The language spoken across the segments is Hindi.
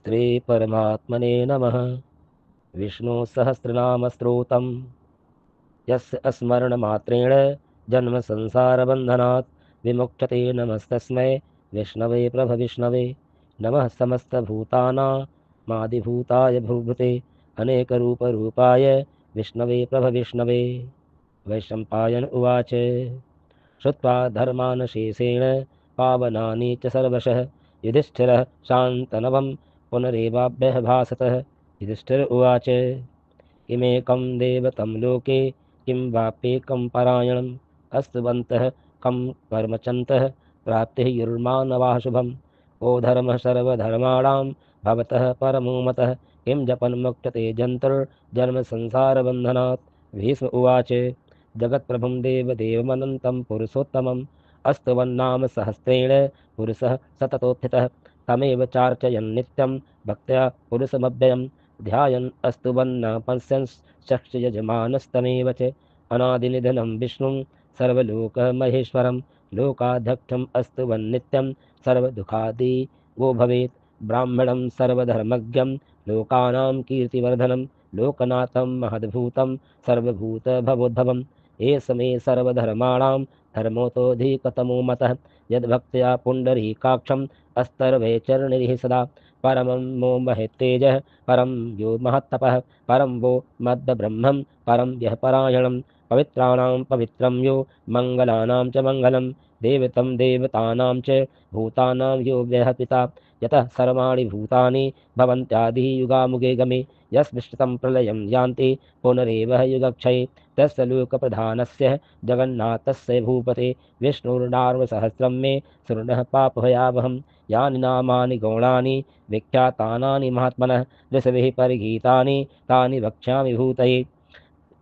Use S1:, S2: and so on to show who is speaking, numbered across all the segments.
S1: श्रीपरमात्मने नमः। विष्णुसहस्रनामस्तोत्रम् यस्य स्मरणमात्रेण जन्मसंसारबन्धनात् विमुच्यते। नमस्तस्मै विष्णवे प्रभविष्णवे। नमः समस्तभूतानामादिभूताय भूभृते अनेकरूपरूपाय विष्णवे प्रभविष्णवे। वैशम्पायन उवाच श्रुत्वा धर्मान् शेषेण पावनानि च सर्वशः युधिष्ठिरः शान्तनवं पुनरेवाभ्यभासतः। युधिष्ठिर उवाच इमेकं देवतं लोके किं वाप्येकं परायणम् अस्तवन्तः कं कर्मचन्तः प्राप्तिः युर्मानवाः शुभम्। ओ धर्मः सर्वधर्माणां भवतः परमो मतः किं जपन् मुक्तते जन्तुर्जन्म संसारबन्धनात्। भीष्म उवाच जगत्प्रभुं देवदेवमनन्तं पुरुषोत्तमम् अस्तवन्नाम सहस्रेण पुरुषः सततोत्थितः तमेव चार्चयन् नित्यं भक्त्या पुरुषमव्ययम् ध्यायन् अस्तुवन्न पश्यंश्चक्ष यजमानस्तमेव च अनादिनिधनं विष्णुं सर्वलोकमहेश्वरं लोकाध्यक्षम् अस्तुवन्नित्यं सर्वदुःखादि वो भवेत्। ब्राह्मणं सर्वधर्मज्ञं लोकानां कीर्तिवर्धनं लोकनाथं महद्भूतं सर्वभूतभवोद्भवम् एष मे सर्वधर्माणां धर्मोऽतोऽधिकतमो मतः यद्भक्त्या पुण्डरीकाक्षम् अस्तर्वैचरणिः सदा परमं मो महत्तेजः परं यो महत्तपः परं वो मद्ब्रह्मं परं यः परायणं पवित्राणां पवित्रं यो मङ्गलानां च मङ्गलं देवतं देवतानां च भूतानां यो व्यः पिता यतः सर्वाणि भूतानि भवन्त्यादिः युगामुगे गमे यस्मिष्टं प्रलयं यान्ति पुनरेव युगक्षये तस्य लोकप्रधानस्य जगन्नाथस्य भूपते विष्णुर्नामसहस्रं मे शृणुः पापभयावहम् यानि नामानि गौणानि विख्यातानानि महात्मनः ऋषभिः परिगीतानि तानि वक्ष्यामि भूतये।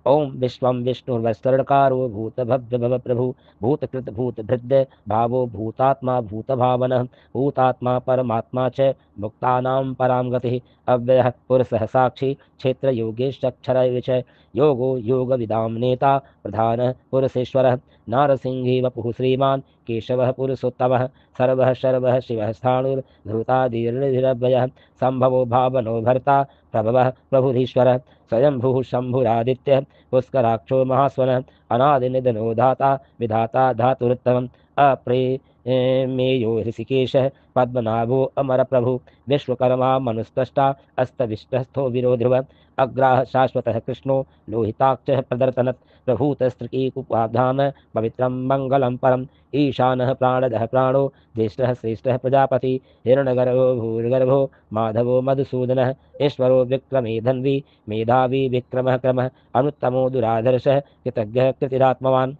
S1: ओम विश्वं विष्णुर्वस्तरणकारो भूतभव्य प्रभु भूतकृत भूतभृद्य भावो भूतात्मा भूतभावनः भूतात्मा परमात्मा च मुक्तानां परां गतिः अव्ययः पुरुषः साक्षी क्षेत्र योगेशक्षर च योगो योगविदां नेता प्रधानः पुरुषेश्वरः नारसिंही वपुः श्रीमान् केशवः पुरुषोत्तमः सर्वः शर्वः शिवः स्थाणुर्धृतादिर्निरभयः सम्भवो भावनो भर्ता प्रभवः प्रभुधीश्वरः स्वयंभुः शम्भुरादित्यः पुष्कराक्षो महास्वनः अनादिनिधनो धाता विधाता धातुरुत्तमम् अप्रेमेयो ऋषिकेशः पद्मनाभो अमरप्रभु विश्वकर्मा मनुस्पष्टा अस्तविष्टस्थो विरोध्रुव अग्राह शाश्वतः कृष्णो लोहिताक्षः प्रदर्तनत् प्रभूतस्त्रिकीकुपाधाम पवित्रं मङ्गलं परम् ईशानः प्राणदः प्राणो ज्येष्ठः श्रेष्ठः प्रजापति हिरण्यगर्भो भूर्गर्भो माधवो मधुसूदनः ईश्वरो विक्रमे धन्वी मेधावी विक्रमः क्रमः अनुत्तमो दुराधर्षः कृतज्ञः कृतिरात्मवान्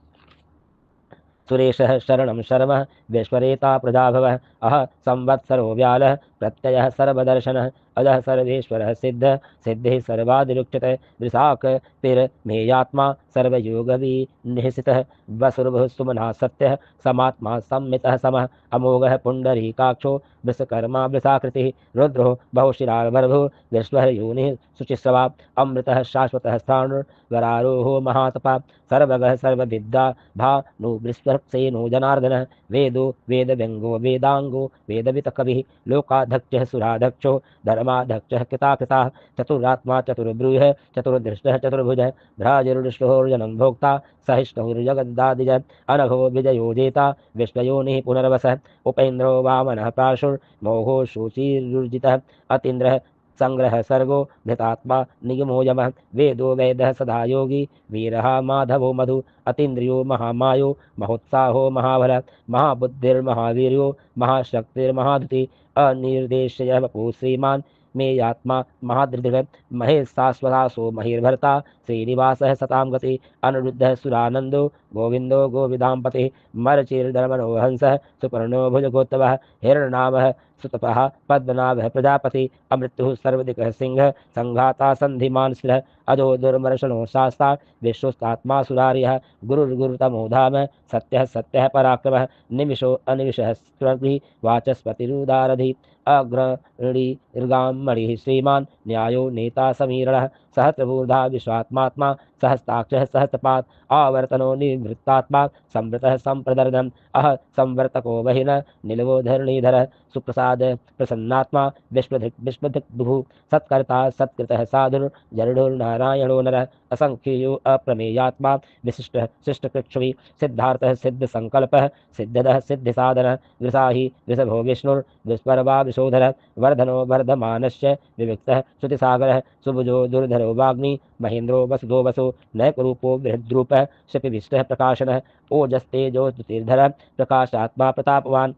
S1: सुरेशः शरणं शर्मः विश्वरेता प्रजाभवः अह संवत्सरो व्यालः प्रत्ययः सर्वदर्शनः अजः सर्वेश्वरः सिद्धः सिद्धिः सर्वादिरुच्यते वृषाक पिरमेयात्मा सर्वयोगविनिहसितः वसुर्भुः सुमनः सत्यः समात्मा संमितः समः अमोघः पुण्डरीकाक्षो वृषकर्मा वृषाकृतिः रुद्रो बहुशिरार्भर्भुः विश्वः योनिः शुचिस्रवा अमृतः शाश्वतः स्थाणुर्वरारोहो महातपा सर्वगः सर्वविद्या भानु बृहस्पतिसेनो जनार्दनः वेदो वेदव्यङ्गो वेदाङ्गो वेदवितकविः लोकाध्यक्षः सुराध्यक्षो धर्माध्यक्षः कृताकृताः चतुरात्मा चतुर्ब्रूहः चतुर्दृष्टः चतुर्भुजः भ्राजरुष्टोर्जनं भोक्ता सहिष्णुर्जगदादिजः अनघो विजयो जेता विश्वयोनिः पुनर्वसः उपेन्द्रो वामनः प्राशुर्मोहो शुचिर्युर्जितः अतीन्द्रः संग्रह सर्गो धृतात्मा निगमो यमः वेदो वेदः सदा योगी वीरः माधवो मधु अतीन्द्रियो महामायो महोत्साहो महाबलः महाबुद्धिर्महावीर्यो महाशक्तिर्महाधुति अनिर्देश्य वपु श्रीमान् मेयात्मा महादृढ महेशाश्वतासो महिर्भर्ता श्रीनिवासः सतां गति अनिरुद्धः सुरानन्दो गोविन्दो गोविदाम्पतिः मरचिर्धर्मणो हंसः सुपर्णो भुजगोत्तमः हिरण्यनामः सुतपः पद्मनाभः प्रजापति अमृत्युः सर्वदिकः सिंहः संघाता सन्धिमान् स्थिरः अजो दुर्मर्शनो शास्ता विश्वस्तात्मा सुरार्यः गुरुर्गुरुतमो धाम सत्यः सत्यः पराक्रमः निमिषो अनिमिषः स्वर्भिः वाचस्पतिरुदारधि अग्रणी ऋगां मणिः श्रीमान् न्यायो नेता समीरणः सहस्रबूर्धा विश्वात्मात्मा सहस्ताक्षः सहस्रपात् आवर्तनो निवृत्तात्मा संवृतः संप्रदर्दन अह संवर्तको बहिन निलवो धरणीधर सुप्रसाद प्रसन्नात्मा विश्वधिक विभु सत्कर्ता सत्कृतः साधुर्जरुर्नारायणो नरः असंख्यो अप्रमेयात्मा विशिष्ट शिष्टकृक्षवी सिद्धार्थः सिद्ध संकल्पः सिद्धदः सिद्धिसाधनः वृषाहि वृषभो विष्णुर्विस्वरवा विशोधरः वर्धनो वर्धमानस्य विविक्तः श्रुतिसागरः सुभुजो दुर्धरो वाग्नि महेन्द्रो वसुधो वसु नैकरूपो बृहद्रूपः शपिविष्टः प्रकाशनः ओजस्तेजो ज्योतिर्धरः प्रकाशात्मा प्रतापवान्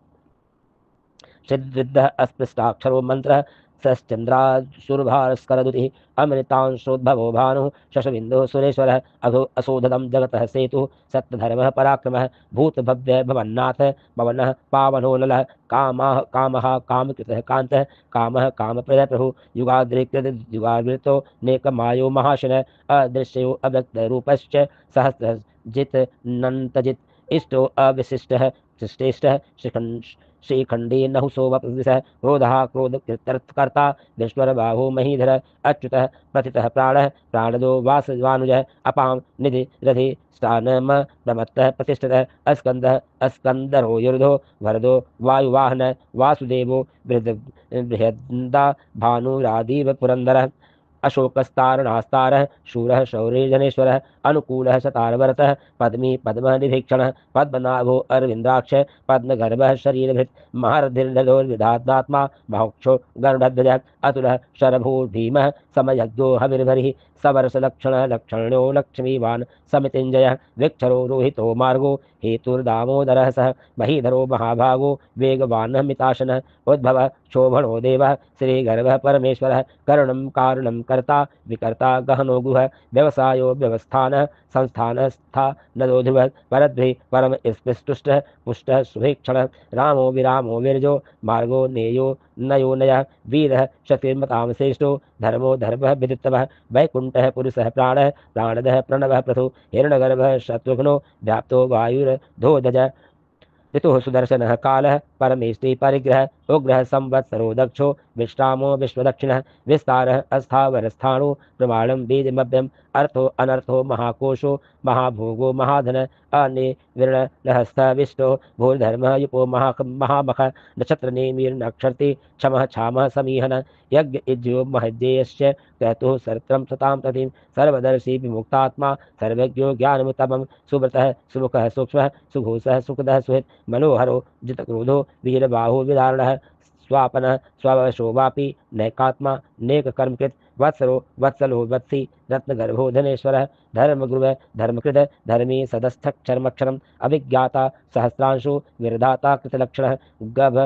S1: सिद्धिद्धः अस्पृष्टाक्षरो मंत्र सश्चंद्रासुरभास्करदुतिः अमृतांशोद्भवो भानुः शशबिन्दुः सुरेश्वरः अघो असोधदं जगतः सेतुः सत्यधर्मः पराक्रमः भूतभव्यः भवन्नाथः भवनः पावनो ललः कामः कामः कामकृतः कान्तः कामः कामप्रदः प्रभुः युगाद्रिकृत युगावृतो नेकमायो महाशनः अदृश्यो अव्यक्तरूपश्च सहस्रजित् नन्तजित् इष्टो अविशिष्टः श्रेष्ठः श्रीखंडी नहुसो वपुषः क्रोधः क्रोधकृतकर्ता विश्वरबाहु महीधर अच्युतः प्रथितः प्राणः प्राणदो वासवानुजः अपां निधि रधि स्थानम प्रमत्तः प्रतिष्ठितः अस्कंदः अस्कंदरो युर्धो वरदो वायुवाहन वासुदेवो बृहदा भानुरादीव पुरंदरः अशोकस्तारणास्तारः शूरः शौर्यजनेश्वरः अनुकूलः शतारवरतः पद्मी पद्मनिधीक्षणः पद्मनाभो अरविंद्राक्ष पद्मगर्भः शरीरभृत् महारथिर्दलोर्विधात्मा महोक्षो गरुडध्वजः अतुलः शरभूर्भीमः समयज्ञो हविर्भरिः सवर्षलक्षणः लक्षण्यो लक्ष्मीवान् समितिञ्जयः वृक्षरो रोहितो मार्गो हेतुर्दामोदरः सः महीधरो महाभागो वेगवान् मिताशनः उद्भवः शोभनो देवः श्रीगर्भः परमेश्वरः करुणं कारुणं कर्ता विकर्ता गहनो गुहः व्यवसायो व्यवस्थानः संस्थानस्था नदो ध्रुवः परद्भिः परम स्पृष्टुष्टः पुष्टः सुभीक्षणः रामो विरामो विरजो मार्गो नेयो नयो नयः वीरः शतिर्मतां श्रेष्ठो धर्मो धर्मः विदितवः वैकुण्ठः पुरुषः प्राणः प्राणदः प्रणवः प्रथु हिरण्यगर्भः शत्रुघ्नो व्याप्तो वायुर्धोधजः ऋतुः सुदर्शनः कालः परमेष्टि परिग्रह उग्रह संवत्सरो दक्षो विश्रामो विश्वदक्षिणः विस्तारः अस्थावरस्थाणु प्रमाणं बीजमभ्यम् अर्थो अनर्थो महाकोशो महाभोगो महाधन अनिर्णलहस्तविष्टो भूर्धर्मः युपो महामख नक्षत्रनेमिर्नक्षर्ति क्षमः क्षामः समीहन यज्ञ इज्यो महज्ञेयश्च क्रतुः सर्त्रं सतां ततिं सर्वदर्शी विमुक्तात्मा सर्वज्ञो ज्ञानमुत्तमं सुव्रतः सुमुखः सूक्ष्मः सुघोषः सुखदः सुहृत् मनोहरो जितक्रोधो वीरबाहु विदारणः स्वापनः स्ववशो वापि नैकात्मा नेककर्मकृत् वत्सरो वत्सलो वत्सी रत्नगर्भो धनेश्वरः धर्मगुरुः धर्मकृत धर्मी सदस्थक्षरमक्षरम् अभिज्ञाता सहस्रांशु विरधाता कृतलक्षणः गभ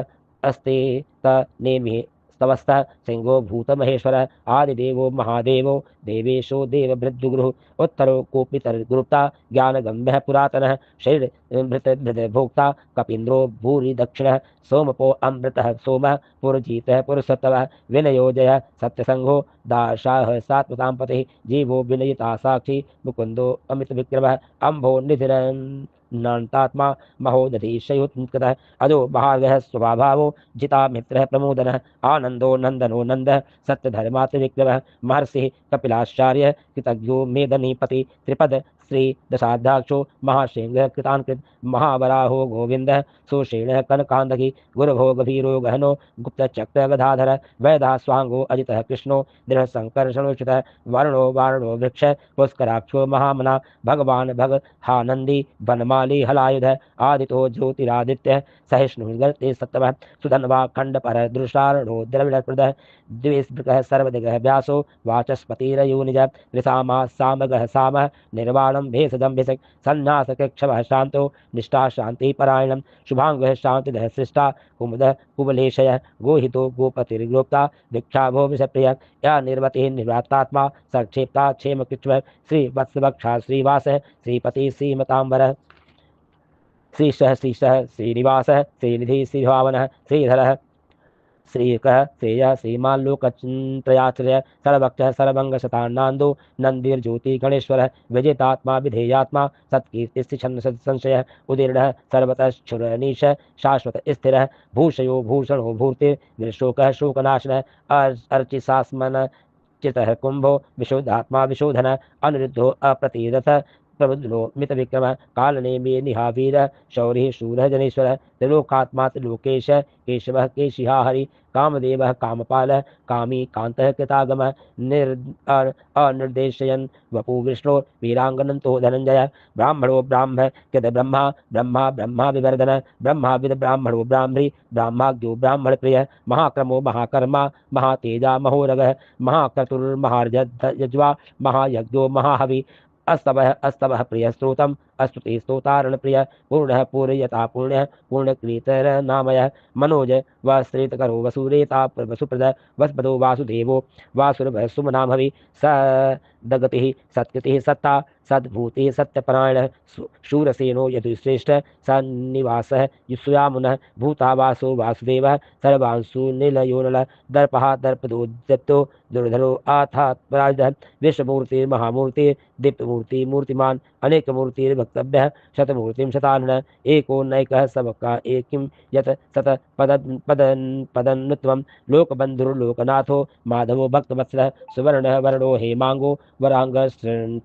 S1: अस्ते तनेमि स्तवस्तः सिंहो भूतमहेश्वरः आदिदेवो महादेवो देवेशो देवभृद्गुरुः उत्तरो कोपितर्गुप्ता ज्ञानगम्यः पुरातनः शरीरभृतभोक्ता कपीन्द्रो भूरि दक्षिणः सोमपो अमृतः सोमः पुरजीतः पुरुषोत्तमः विनयोजयः सत्यसंघो दाशाः सात्वतां पतिः जीवो विनयिता साक्षी मुकुन्दो अमितविक्रमः अम्भो निधिरन् नान्तात्मा महोदधीशयुत्कृतः अजो भागः स्वभावो जिता मित्रः प्रमोदनः आनंदो नंदनो नंदः सत्यधर्मात्रिविक्रमः महर्षिः कपिलाचार्य कृतज्ञो मेदनीपति त्रिपद श्री दशाध्याक्षो महासिंह कृतान्कृत महावराहो गोविंदः सुषेणः कनकांदकी गुरुभोगभीरो गहनो गुप्तचक्रगधाधर वैदा स्वांगो अजितः कृष्णो दृढ़ संकर्षणोचितः वर्णो वारणो वृक्ष पुष्कराक्षो महामना भगवान भगहानंदी वनमाली हलायुध आदितो ज्योतिरादित्य सहिष्णुर्गते सत्तमः सुधन्वा खंडपर दृशारणो द्रविड़प्रदः द्विस्भृतः सर्वदिगः व्यासो वाचस्पतिरयूनिज ऋषामा सामगः सामः निर्वाणं भेषजं भिषक् सन्न्यासकृक्षवः शान्तो निष्ठा शान्तिपरायणं शुभांगः शान्तिदः सृष्टा कुमुदः कुवलेशयः गोहितो गोपतिर्गोप्ता दीक्षाभो विषप्रियः या निर्वतिः निर्वातात्मा संक्षेप्ता क्षेमकृष्णः श्रीवत्सवक्षा श्रीवासः श्रीपति श्रीमतांबरः श्रीशः श्रीशः श्रीनिवासः श्रीनिधि श्रीभावनः श्रीधरः श्रीकः श्रेयः श्रीमाल्लोकत्रयाश्रय सर्वभक्षः सर्वंगशतान्नान्दो नंदीर्ज्योति गणेश्वरः विजितात्मा विधेयात्मा सत्कीर्तिश्छन्न संशयः उदीर्णः सर्वतश्छुरनीश शाश्वत स्थिरः भूषयो भूषणो भूर्तिर्विशोकः शोकनाशनः अर्चिशास्मन चितः कुंभो विशुद्धात्मा विशोधन अनिरुद्धो अप्रतिरथ प्रबुद्धो मित विक्रम कालनेमी निहावीर शौर्य शूर जनेश्वर त्रिलोकात्मा त्रिलोकेश केशव केशिहा हरि कामदेव कामपाल कामी कांत कृतागम निर् अनिर्देशयन वपु विष्णु वीरांगनंतो धनंजय ब्राह्मणो ब्राह्म कृत ब्रह्मा ब्रह्मा ब्रह्मा विवर्धन ब्रह्मा विद ब्राह्मणो ब्राह्मणी ब्राह्माज्ञो ब्राह्मण प्रिय महाक्रमो महाकर्मा महातेजा महोरग महाक्रतुर्महार्यज्वा महायज्ञो महाहवि अस्तवः अस्तवः प्रिय स्रोतम अस्तुति स्तोतारण प्रिय पूर्ण पूर्यता पुण्य पूर्णकृतर नामय मनोज वश्रितकरो वसुरेता वसुप्रद वसपदो वासुदेवो वासुर सुमनामभि स दगति सत्कृति सत्ता सद्भूति सत्यपरायण शूरसेनो यदुश्रेष्ठ सन्निवास युष्यामुन भूतावासो वासुदेव सर्वांशु निलयोनल दर्पः दर्पदोद्यतो दुर्धरो आथात्पराज विश्वमूर्ति महामूर्ति दीप्तमूर्ति मूर्तिमान अनेक मूर्ति वक्तव्य शतमूर्तिम शतानन एको नैकः सबका एकिं यत सत पदन्नुत्वं लोकबन्धुर्लोकनाथो माधवो भक्तवत्सलः सुवर्णः वर्णो हेमांगो वरांग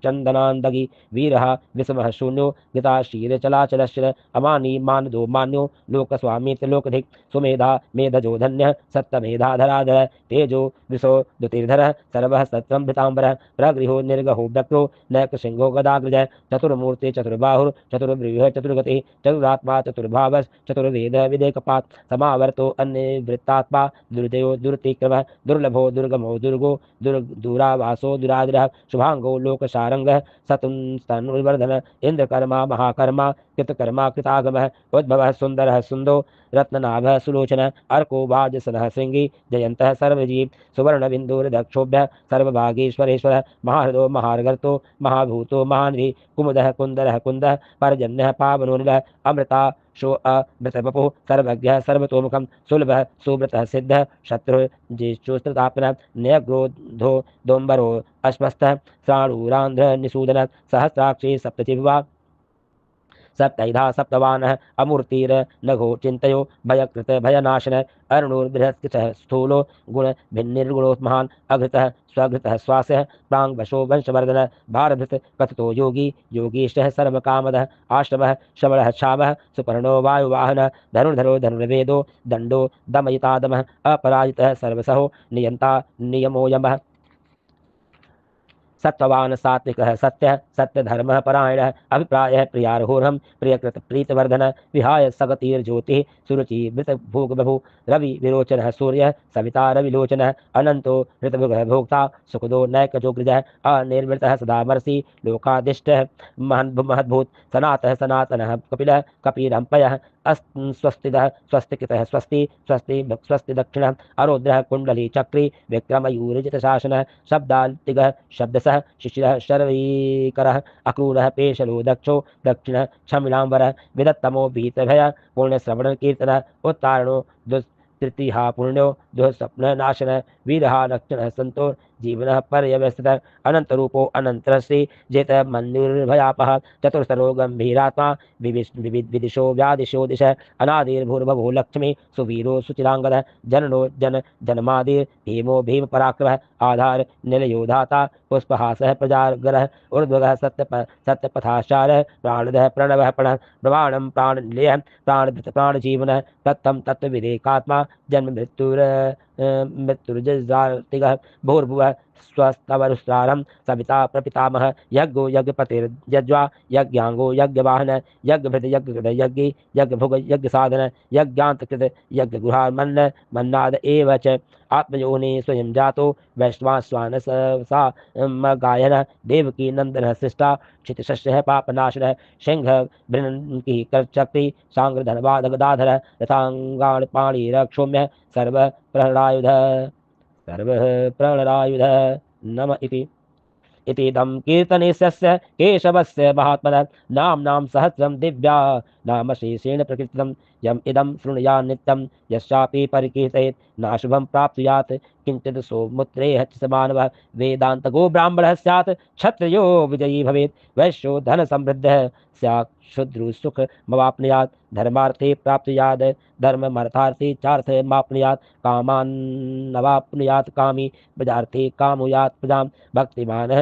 S1: चंदनांदगी वीरः विषमः शून्यो गीताशीरचलाचलश्च अमानी मानदो मान्यो लोकस्वामी त्रिलोकधिक सुमेधा मेधजो धन्यः सत्तमेधाधराधर तेजो विशो दुतिर्धरः सर्वः सत्रंभृतांबरः प्रगृहो निर्गहो व्यक्तो नैकशृंगो गदाग्रज चतुर्मूर्ति चतुर्बाहुर चतुर्व्रीह चतुर्गति चतुरात्मा चतुर्भावस् चतुर्वेद विदेकपात समावर्तो अन्यवृत्तात्मा दुर्दयो दुर्तिक्रमः दुर्लभो दुर्गमो दुर्गो दूरावासो दुराग्रह शुभांगो लोकसारंगः सतुंस्तनुवर्धन इंद्रकर्मा महाकर्मा कृतकर्मा कृतागमः उद्भवः सुंदरः सुंदो रत्ननाभः सुलोचन अर्को वाजसनः श्रृंगी जयन्तः सर्वजीव सुवर्णबिन्दुर्दक्षोभ्य सर्वभागेश्वरेश्वर महाहृदो महार्गर्तो महाभूतो महानिधि कुमुदः कुंदरः कुंदः पर्जन्यः पावनोनिलः अमृता शो अमृतवपुः सर्वज्ञः सर्वतोमुखं सुलभः सुव्रतः सिद्धः शत्रुर्जिष्णुस्त्रतापनः न्यग्रोधो दोम्बरो अश्वस्तः श्राणुरान्ध्र निषूदनः सहस्राक्षी सप्तचिह्वा सप्तैधा सप्तवानः अमूर्तिर नघो चिन्तयो भयकृत भयनाशन अरुणोर्बृहत्कृतः स्थूलो गुण भिन्निर्गुणोत्महान् अघृतः स्वघृतः श्वासः प्राङ्वशो वंशवर्धन भारभृत कथितो योगी योगीष्टः सर्वकामदः आश्रमः श्रवणः क्षामः सुपर्णो वायुवाहनः धनुर्धरो धनुर्वेदो दण्डो दमयितादमः अपराजितः सर्वसहो नियन्ता नियमो यमः सत्ववान सात्विकः सत्यः सत्यधर्मः परायणः अभिप्रायः प्रियार्होरहं प्रियकृत प्रीतवर्धन विहाय सगतिर्ज्योतिः सुरुचि मृत भोग बभु रवि विरोचनः सूर्यः सविता रविलोचनः अनंतो ऋतभुगः भोक्ता सुखदो नैकजोग्रजः अनिर्वृतः सदामर्षि लोकादिष्टः महद्भूत सनातः सनातनः कपिलः कपिरम्पयः स्वस्तिदः स्वस्तिकृतः स्वस्ति स्वस्ति स्वस्ति दक्षिणः अरोद्रः कुंडली चक्री विक्रमयूरिजित शासनः शब्दाल्तिगः शब्दसः शिशिरः शर्वीकरः अक्रूरः पेशलो दक्षो दक्षिणः क्षमिलांबरः विदत्तमो भीतभय पूर्णश्रवण कीर्तनः उत्तारणो तृतीहा पुण्यो दुःस्वप्न नाशन वीरहा लक्षण संतो जीवन पर्यवस्थित अनंतरूपो अनंतरश्री जेत मन्युर्भयापः चतुर्सरो गंभीरात्मा विदिशो व्यादिशो दिश अनादिर्भूर्भवो लक्ष्मी सुवीरो सुचिरांगद जननो जन जन्मादिर भीमो भीम पराक्रमः आधार निलयोधाता पुष्पहासः प्रजागरः ऊर्ध्वगः सत्यपथाचारः प्राणदः प्रणवः प्रणः प्रमाणं प्राणनिलयः प्राणभृत प्राणजीवनः तत्तं तत्त्वविदेकात्मा जन्म मृत्युर्जरातिगः भूर्भुवः स्वस्तवरुस्रारं सविता प्रपितामह यज्ञो यज्ञपतिर्यज्वा यज्ञांगो यज्ञवाहन यज्ञभृत यज्ञकृत यज्ञ यज्ञभुग यज्ञसाधन यज्ञान्तकृत यज्ञगुहामन्न मन्नाद एव च आत्मयोनि स्वयं जातो वैश्वास्वान सा गायन देवकी नंदन सृष्टा क्षितिशस्य पापनाशनः सिंह बृहन्की करचक्री सांग्रधनवाद गदाधर रथांगाण पाणि रक्षोम्य सर्व प्रणरायुध नम इतीदं कीर्तनेशस्य केशवस्य महात्मनः नाम्नां सहस्रं दिव्या नाम शेषेण प्रकृतितं यम इदं शृणुया नित्यं यश्चापि परिकीर्तयेत् नाशुभं प्राप्नुयात् किञ्चित् सौमुत्रेह च समानवः वेदान्तगो ब्राह्मणः स्यात् क्षत्रियो विजयी भवेत् वैश्यो धनसमृद्धः स्यात् शूद्रो सुखमवाप्नुयात् धर्मार्थे प्राप्नुयात् धर्ममर्थार्थे चार्थमाप्नुयात् कामान्नवाप्नुयात् कामी प्रजार्थे कामुयात् प्रजां भक्तिमानः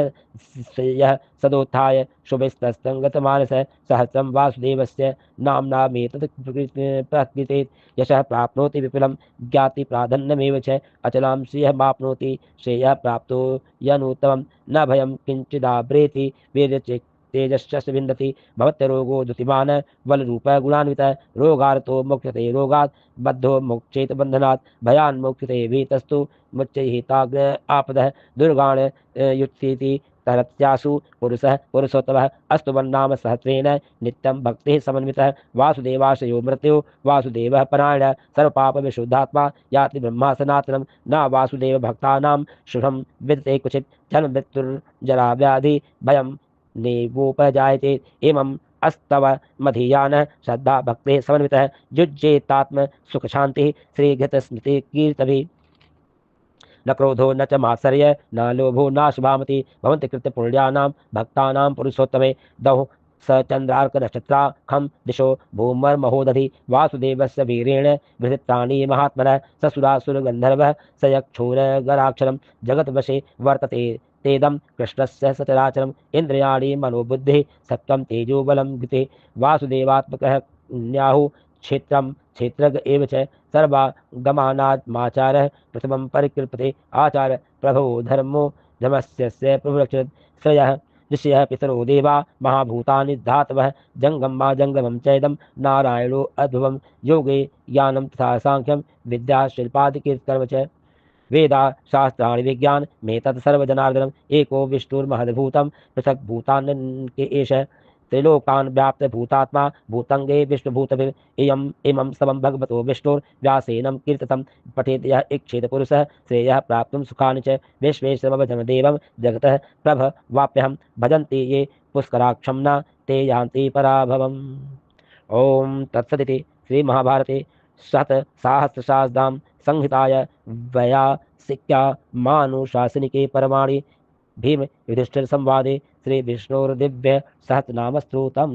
S1: यः सदोत्थाय शुभस्तस्तङ्गतमानसः सहस्रं वासुदेवस्य नाम्नामेतत् प्रकृतेत् यशः प्राप्नोति विपुलं ज्ञाति प्राधान्यमेव च अचलां श्रियमाप्नोति श्रेयः प्राप्तो यनुत्तमं न भयं किञ्चिदाव्रेति वीर्यचित् तेजश्च विन्दति भवत्यरोगो द्युतिमान् बलरूपः गुणान्वितः रोगार्तो मोक्ष्यते रोगात् बद्धो मोक्षेत बन्धनात् भयान् मोक्ष्यते भीतस्तु मुच्चैहिताग्र आपदः दुर्गान् युत्सीति तरत्यासु पुरुषः पुरुषोत्तमः अस्तु वन्नाम सहस्रेण नित्यं भक्तिः समन्वितः वासुदेवाशयो मृत्युः वासुदेवः परायणः सर्वपापविशुद्धात्मा याति ब्रह्मा सनातनं न वासुदेव भक्तानां शुभं विदते क्वचित् जन्म मृत्युर्जरा व्याधि भयं नैवोपजायते एवं अस्तव मधीयानः श्रद्धा भक्तिः समन्वितः युज्येतात्म सुख शांति श्रीघृत स्मृति कीर्तभिः न क्रोधो न च मात्सर्य न लोभो न शुभामति भवन्ति कृत्य पुण्यानां भक्तानां पुरुषोत्तमे दहुः स चन्द्रार्कनक्षत्राखं दिशो भूमर्महोदधि वासुदेवस्य वीरेण बृहत्प्राणी महात्मनः ससुरासुरगन्धर्वः स यक्षोरगराक्षरं जगद्वशे वर्तते तेदं कृष्णस्य सचराचरम् इन्द्रियाणि मनोबुद्धिः सत्त्वं तेजोबलं गृते वासुदेवात्मकः न्याहुः क्षेत्रं क्षेत्रज्ञ एव च सर्वागमानात्माचारः प्रथमं परिकल्पते आचार प्रभवो धर्मो धर्मस्य प्रभुरक्षत् श्रयः ऋषयः पितरो देवा महाभूतानि धातवः जङ्गमा जङ्गमं चैदं नारायणो अद्भुवं योगे ज्ञानं तथा सांख्यं विद्या शिल्पादिकीर्तिकर्म च वेदा शास्त्राणि विज्ञान में तत्सर्वजनार्दनम् एको विष्णुर्महद्भूतं पृथक् भूतान्के एष त्रिलोकान् व्याप्त भूतात्मा भूतंगे विष्णुभूतभिः इमं समं भगवतो विष्णुर्व्यासेनं कीर्तितं पठेत् यः इच्छेत पुरुषः श्रेयः प्राप्तुं सुखानि च विश्वेश्वरमभजन देवं जगतः प्रभवाप्यहं भजन्ति ये पुष्कराक्षं न ते यान्ति पराभवम्। ओम तत्सदिति श्रीमहाभारते सहस्रशारदां संहिताय वैयासिक्या मानुशासनिके परमाणि भीम युधिष्ठिर संवादे श्री विष्णुर्दिव्य सहस्रनाम स्तोत्रम्।